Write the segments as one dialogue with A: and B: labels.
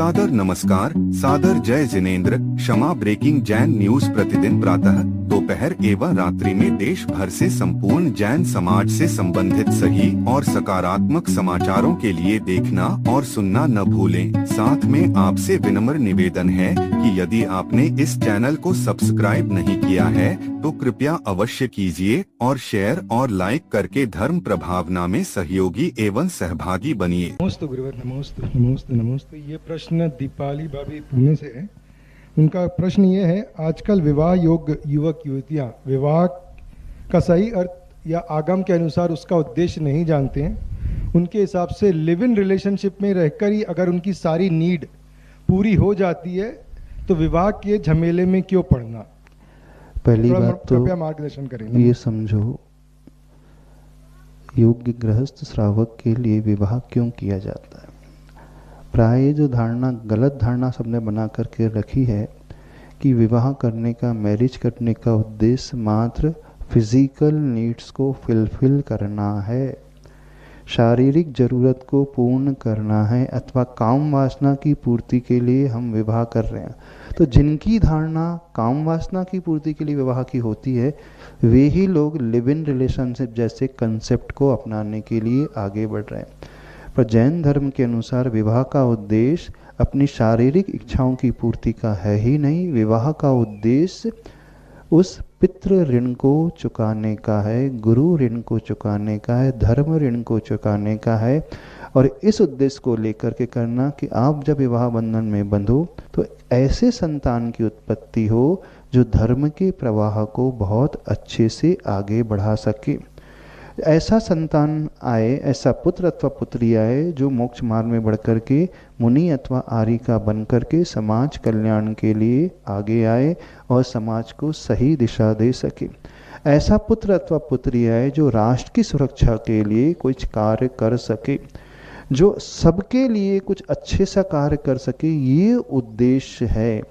A: सादर नमस्कार, सादर जय जिनेंद्र। क्षमा ब्रेकिंग जैन न्यूज प्रतिदिन प्रातः, दोपहर एवं रात्रि में देश भर से संपूर्ण जैन समाज से संबंधित सही और सकारात्मक समाचारों के लिए देखना और सुनना न भूलें। साथ में आपसे विनम्र निवेदन है कि यदि आपने इस चैनल को सब्सक्राइब नहीं किया है तो कृपया अवश्य कीजिए और शेयर और लाइक करके धर्म प्रभावना में सहयोगी एवं सहभागी बनिए।
B: नमस्ते गुरुवर, नमस्ते नमस्ते नमस्ते। ये प्रश्न दीपाली भाभी पुणे से है। उनका प्रश्न ये है, आजकल विवाह योग्य युवक युवतियाँ विवाह का सही अर्थ या आगम के अनुसार उसका उद्देश्य नहीं जानते हैं। उनके हिसाब से लिव इन रिलेशनशिप में रहकर ही अगर उनकी सारी नीड पूरी हो जाती है तो विवाह के झमेले में क्यों पड़ना।
C: पहली बात तो
B: कृपया मार्गदर्शन करें।
C: ये समझो, योग्य गृहस्थ श्रावक के लिए विवाह क्यों किया जाता है। प्राय जो धारणा, गलत धारणा सबने बना करके रखी है कि विवाह करने का, मैरिज करने का उद्देश्य मात्र फिजिकल नीड्स को फुलफिल करना है, शारीरिक जरूरत को पूर्ण करना है, अथवा काम वासना की पूर्ति के लिए हम विवाह कर रहे हैं। तो जिनकी धारणा काम वासना की पूर्ति के लिए विवाह की होती है, वे ही लोग लिव इन रिलेशनशिप जैसे कंसेप्ट को अपनाने के लिए आगे बढ़ रहे हैं। पर जैन धर्म के अनुसार विवाह का उद्देश्य अपनी शारीरिक इच्छाओं की पूर्ति का है ही नहीं। विवाह का उद्देश्य उस पितृ ऋण को चुकाने का है, गुरु ऋण को चुकाने का है, धर्म ऋण को चुकाने का है। और इस उद्देश्य को लेकर के करना कि आप जब विवाह बंधन में बंधो तो ऐसे संतान की उत्पत्ति हो जो धर्म के प्रवाह को बहुत अच्छे से आगे बढ़ा सके। ऐसा संतान आए, ऐसा पुत्र अथवा पुत्री आए जो मोक्ष मार्ग में बढ़ कर के मुनि अथवा आर्य का बन कर के समाज कल्याण के लिए आगे आए और समाज को सही दिशा दे सके। ऐसा पुत्र अथवा पुत्री आए जो राष्ट्र की सुरक्षा के लिए कुछ कार्य कर सके, जो सबके लिए कुछ अच्छे सा कार्य कर सके। ये उद्देश्य है।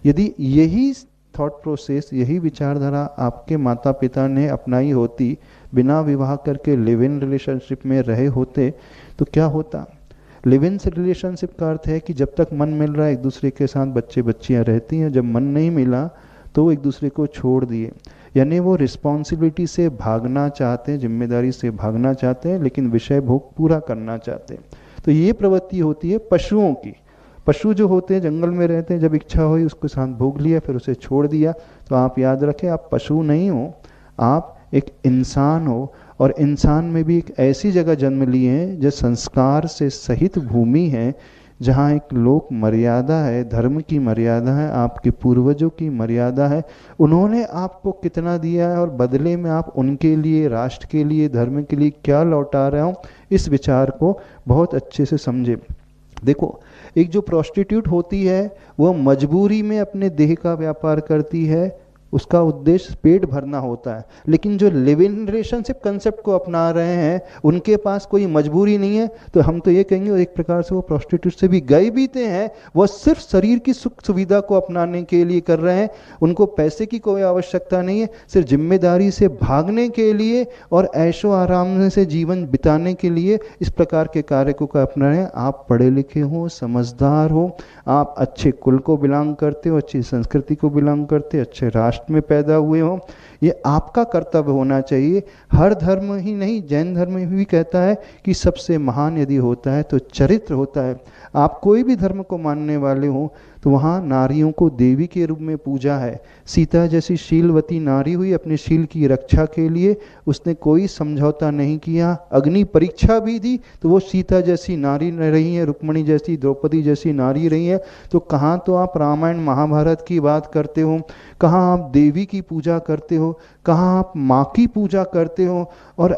C: यदि यही थॉट प्रोसेस, यही विचारधारा आपके माता पिता ने अपनाई होती, बिना विवाह करके लिव इन रिलेशनशिप में रहे होते, तो क्या होता। लिव इन रिलेशनशिप का अर्थ है कि जब तक मन मिल रहा है एक दूसरे के साथ बच्चे बच्चियां रहती हैं, जब मन नहीं मिला तो एक दूसरे को छोड़ दिए। यानी वो रिस्पॉन्सिबिलिटी से भागना चाहते हैं, जिम्मेदारी से भागना चाहते हैं, लेकिन विषय भोग पूरा करना चाहते हैं। तो ये प्रवृत्ति होती है पशुओं की। पशु जो होते हैं जंगल में रहते हैं, जब इच्छा हुई उसके साथ भोग लिया, फिर उसे छोड़ दिया। तो आप याद रखें, आप पशु नहीं हो, आप एक इंसान हो। और इंसान में भी एक ऐसी जगह जन्म लिए हैं जो संस्कार से सहित भूमि है, जहाँ एक लोक मर्यादा है, धर्म की मर्यादा है, आपके पूर्वजों की मर्यादा है। उन्होंने आपको कितना दिया है और बदले में आप उनके लिए, राष्ट्र के लिए, धर्म के लिए क्या लौटा रहे हो, इस विचार को बहुत अच्छे से समझे। देखो, एक जो प्रोस्टिट्यूट होती है वह मजबूरी में अपने देह का व्यापार करती है, उसका उद्देश्य पेट भरना होता है। लेकिन जो लिव इन रिलेशनशिप कंसेप्ट को अपना रहे हैं, उनके पास कोई मजबूरी नहीं है। तो हम तो ये कहेंगे एक प्रकार से वो प्रोस्टिट्यूट से भी गए बीते हैं, वह सिर्फ शरीर की सुख सुविधा को अपनाने के लिए कर रहे हैं। उनको पैसे की कोई आवश्यकता नहीं है, सिर्फ जिम्मेदारी से भागने के लिए और ऐशो आराम से जीवन बिताने के लिए इस प्रकार के कार्य को अपना रहे हैं। आप पढ़े लिखे हो, समझदार हो, आप अच्छे कुल को बिलोंग करते हो, अच्छी संस्कृति को बिलोंग करते, अच्छे राष्ट्र में पैदा हुए हो, ये आपका कर्तव्य होना चाहिए। हर धर्म ही नहीं, जैन धर्म भी कहता है कि सबसे महान यदि होता है तो चरित्र होता है। आप कोई भी धर्म को मानने वाले हो तो वहाँ नारियों को देवी के रूप में पूजा है। सीता जैसी शीलवती नारी हुई, अपने शील की रक्षा के लिए उसने कोई समझौता नहीं किया। अग्नि परीक्षा भी दी तो वो सीता जैसी नारी रही है, रुक्मणी जैसी, द्रौपदी जैसी नारी रही है। तो कहाँ तो आप रामायण महाभारत की बात करते हो, कहाँ आप देवी की पूजा करते हो, कहाँ आप माँ की पूजा करते हो, और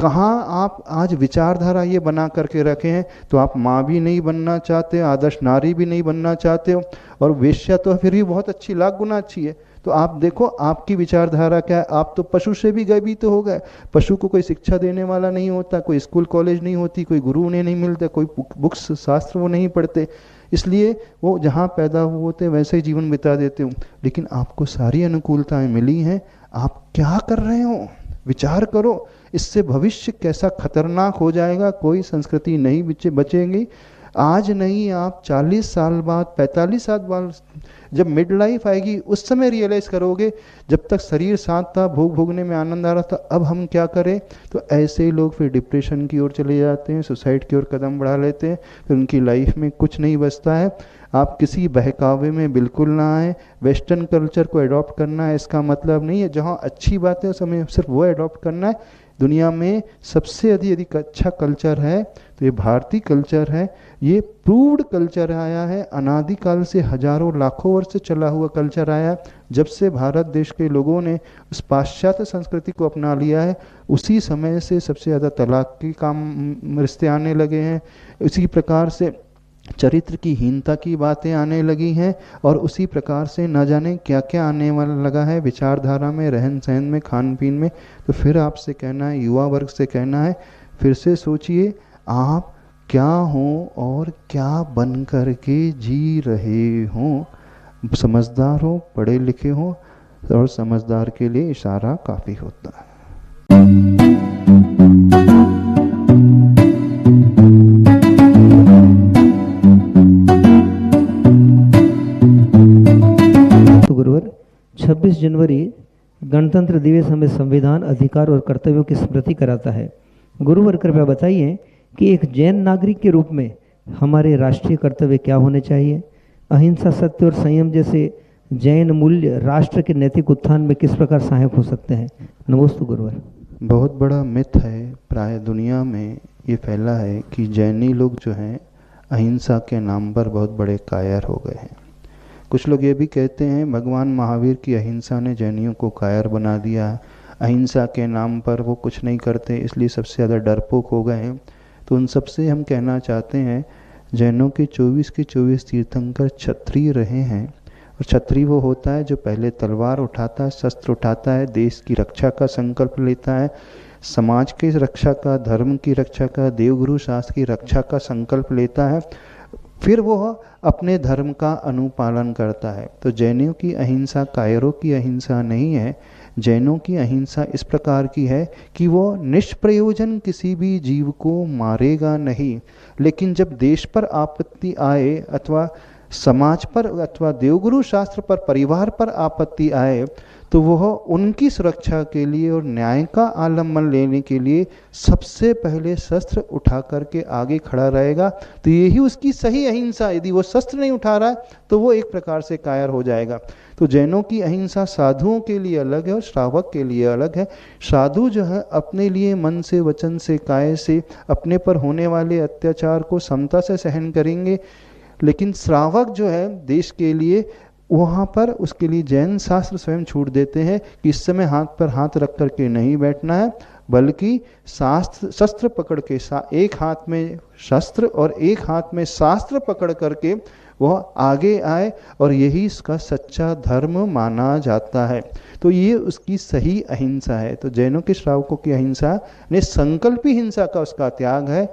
C: कहाँ आप आज विचारधारा ये बना करके रखे हैं। तो आप माँ भी नहीं बनना चाहते, आदर्श नारी भी नहीं बनना चाहते हो, और वेश्या तो फिर भी बहुत अच्छी, लाख गुना अच्छी है। तो आप देखो आपकी विचारधारा क्या है। आप तो पशु से भी गए भी तो हो गए। पशु को कोई शिक्षा देने वाला नहीं होता, कोई स्कूल कॉलेज नहीं होती, कोई गुरु उन्हें नहीं मिलता, कोई बुक्स शास्त्र वो नहीं पढ़ते, इसलिए वो जहाँ पैदा हुए होते वैसे ही जीवन बिता देते हो। लेकिन आपको सारी अनुकूलताएं मिली हैं, आप क्या कर रहे हो, विचार करो। इससे भविष्य कैसा खतरनाक हो जाएगा, कोई संस्कृति नहीं बचेगी। आज नहीं, आप 40 साल बाद, 45 साल बाद जब मिड लाइफ आएगी उस समय रियलाइज करोगे, जब तक शरीर साथ था, भोग भोगने में आनंद आ रहा था, अब हम क्या करें। तो ऐसे ही लोग फिर डिप्रेशन की ओर चले जाते हैं, सुसाइड की ओर कदम बढ़ा लेते हैं, फिर उनकी लाइफ में कुछ नहीं बचता है। आप किसी बहकावे में बिल्कुल ना आए। वेस्टर्न कल्चर को अडॉप्ट करना है इसका मतलब नहीं है, जहाँ अच्छी बात है उस हमें सिर्फ वो अडॉप्ट करना है। दुनिया में सबसे अधिक अच्छा कल्चर है तो ये भारतीय कल्चर है। ये प्रूव्ड कल्चर आया है, अनादिकाल से हजारों लाखों वर्ष से चला हुआ कल्चर आया। जब से भारत देश के लोगों ने उस पाश्चात्य संस्कृति को अपना लिया है, उसी समय से सबसे ज़्यादा तलाक के काम रिश्ते आने लगे हैं, उसी प्रकार से चरित्र की हीनता की बातें आने लगी हैं, और उसी प्रकार से न जाने क्या क्या आने वाला लगा है विचारधारा में, रहन सहन में, खान पीन में। तो फिर आपसे कहना है, युवा वर्ग से कहना है, फिर से सोचिए आप क्या हो और क्या बन कर के जी रहे हो। समझदार हो, पढ़े लिखे हो, और समझदार के लिए इशारा काफ़ी होता है।
D: गुरुवर, 26 जनवरी गणतंत्र दिवस हमें संविधान, अधिकार और कर्तव्यों की स्मृति कराता है। गुरुवर कृपया बताइए कि एक जैन नागरिक के रूप में हमारे राष्ट्रीय कर्तव्य क्या होने चाहिए। अहिंसा, सत्य और संयम जैसे जैन मूल्य राष्ट्र के नैतिक उत्थान में किस प्रकार सहायक हो सकते हैं। नमोस्तु गुरुवर।
C: बहुत बड़ा मिथ है, प्राय दुनिया में ये फैला है कि जैनी लोग जो हैं अहिंसा के नाम पर बहुत बड़े कायर हो गए हैं। कुछ लोग ये भी कहते हैं भगवान महावीर की अहिंसा ने जैनियों को कायर बना दिया, अहिंसा के नाम पर वो कुछ नहीं करते इसलिए सबसे ज़्यादा डरपोक हो गए हैं। तो उन सबसे हम कहना चाहते हैं, जैनों के 24 के 24 तीर्थंकर क्षत्रिय रहे हैं, और क्षत्रिय वो होता है जो पहले तलवार उठाता है, शस्त्र उठाता है, देश की रक्षा का संकल्प लेता है, समाज की रक्षा का, धर्म की रक्षा का, देवगुरु शास्त्र की रक्षा का संकल्प लेता है, फिर वो अपने धर्म का अनुपालन करता है। तो जैनों की अहिंसा कायरों की अहिंसा नहीं है। जैनों की अहिंसा इस प्रकार की है कि वो निष्प्रयोजन किसी भी जीव को मारेगा नहीं, लेकिन जब देश पर आपत्ति आए अथवा समाज पर अथवा देवगुरु शास्त्र पर, परिवार पर आपत्ति आए, तो वह उनकी सुरक्षा के लिए और न्याय का आलम्बन लेने के लिए सबसे पहले शस्त्र उठा करके आगे खड़ा रहेगा। तो यही उसकी सही अहिंसा। यदि वो शस्त्र नहीं उठा रहा है तो वो एक प्रकार से कायर हो जाएगा। तो जैनों की अहिंसा साधुओं के लिए अलग है और श्रावक के लिए अलग है। साधु जो है अपने लिए मन से, वचन से, काया से अपने पर होने वाले अत्याचार को समता से सहन करेंगे, लेकिन श्रावक जो है देश के लिए, वहाँ पर उसके लिए जैन शास्त्र स्वयं छूट देते हैं कि इस समय हाथ पर हाथ रख करके नहीं बैठना है, बल्कि शस्त्र पकड़ के, एक हाथ में शस्त्र और एक हाथ में शास्त्र पकड़ करके वह आगे आए, और यही इसका सच्चा धर्म माना जाता है। तो ये उसकी सही अहिंसा है। तो जैनों के श्रावकों की अहिंसा ने संकल्पी हिंसा का उसका त्याग है,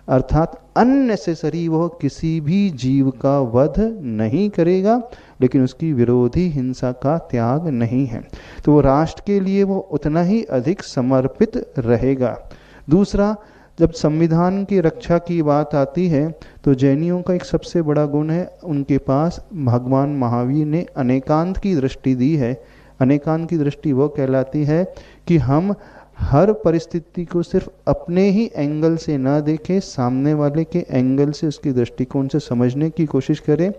C: अर्थात अननेसेसरी वह किसी भी जीव का वध नहीं करेगा, लेकिन उसकी विरोधी हिंसा का त्याग नहीं है। तो वो राष्ट्र के लिए वो उतना ही अधिक समर्पित रहेगा। दूसरा, जब संविधान की रक्षा की बात आती है तो जैनियों का एक सबसे बड़ा गुण है, उनके पास भगवान महावीर ने अनेकांत की दृष्टि दी है। अनेकांत की दृष्टि वो कहलाती है कि हम हर परिस्थिति को सिर्फ अपने ही एंगल से ना देखें, सामने वाले के एंगल से, उसकी दृष्टिकोण से समझने की कोशिश करें।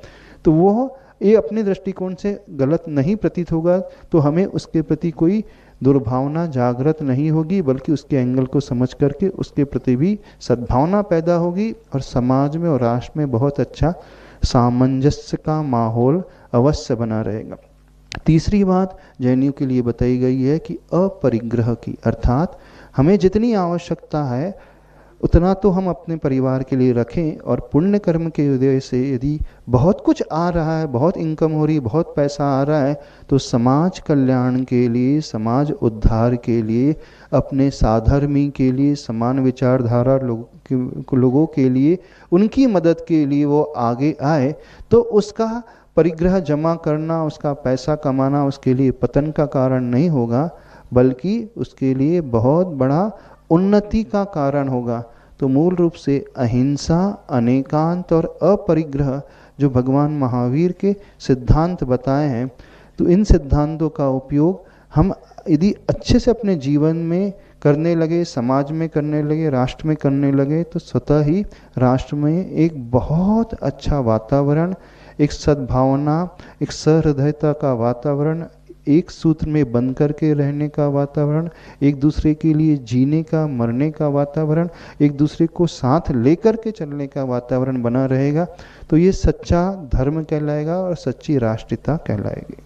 C: तो वो ये अपने दृष्टिकोण से गलत नहीं प्रतीत होगा, तो हमें उसके प्रति कोई दुर्भावना जागृत नहीं होगी, बल्कि उसके एंगल को समझ करके उसके प्रति भी सद्भावना पैदा होगी, और समाज में और राष्ट्र में बहुत अच्छा सामंजस्य का माहौल अवश्य बना रहेगा। तीसरी बात जैनियों के लिए बताई गई है कि अपरिग्रह की, अर्थात हमें जितनी आवश्यकता है उतना तो हम अपने परिवार के लिए रखें, और पुण्य कर्म के उदय से यदि बहुत कुछ आ रहा है, बहुत इनकम हो रही है, बहुत पैसा आ रहा है, तो समाज कल्याण के लिए, समाज उद्धार के लिए, अपने साधर्मी के लिए, समान विचारधारा लोगों के लिए, उनकी मदद के लिए वो आगे आए, तो उसका परिग्रह जमा करना, उसका पैसा कमाना उसके लिए पतन का कारण नहीं होगा, बल्कि उसके लिए बहुत बड़ा उन्नति का कारण होगा। तो मूल रूप से अहिंसा, अनेकांत और अपरिग्रह जो भगवान महावीर के सिद्धांत बताए हैं, तो इन सिद्धांतों का उपयोग हम यदि अच्छे से अपने जीवन में करने लगे, समाज में करने लगे, राष्ट्र में करने लगे, तो स्वतः ही राष्ट्र में एक बहुत अच्छा वातावरण, एक सद्भावना, एक सहृदयता का वातावरण, एक सूत्र में बंध करके रहने का वातावरण, एक दूसरे के लिए जीने का, मरने का वातावरण, एक दूसरे को साथ लेकर के चलने का वातावरण बना रहेगा। तो ये सच्चा धर्म कहलाएगा और सच्ची राष्ट्रीयता कहलाएगी।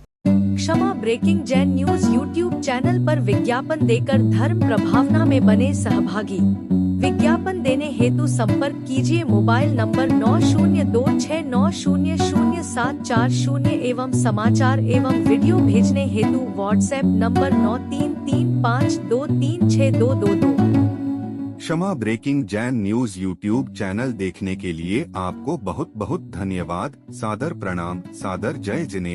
E: Kshama breaking Jain news YouTube channel पर विज्ञापन देकर धर्म प्रभावना में बने सहभागी। विज्ञापन देने हेतु संपर्क कीजिए मोबाइल नंबर 9026900740 एवं समाचार एवं वीडियो भेजने हेतु WhatsApp number 9335236222।
A: Kshama breaking Jain news YouTube channel देखने के लिए आपको बहुत बहुत धन्यवाद। सादर प्रणाम, सादर जय जिनेंद्र।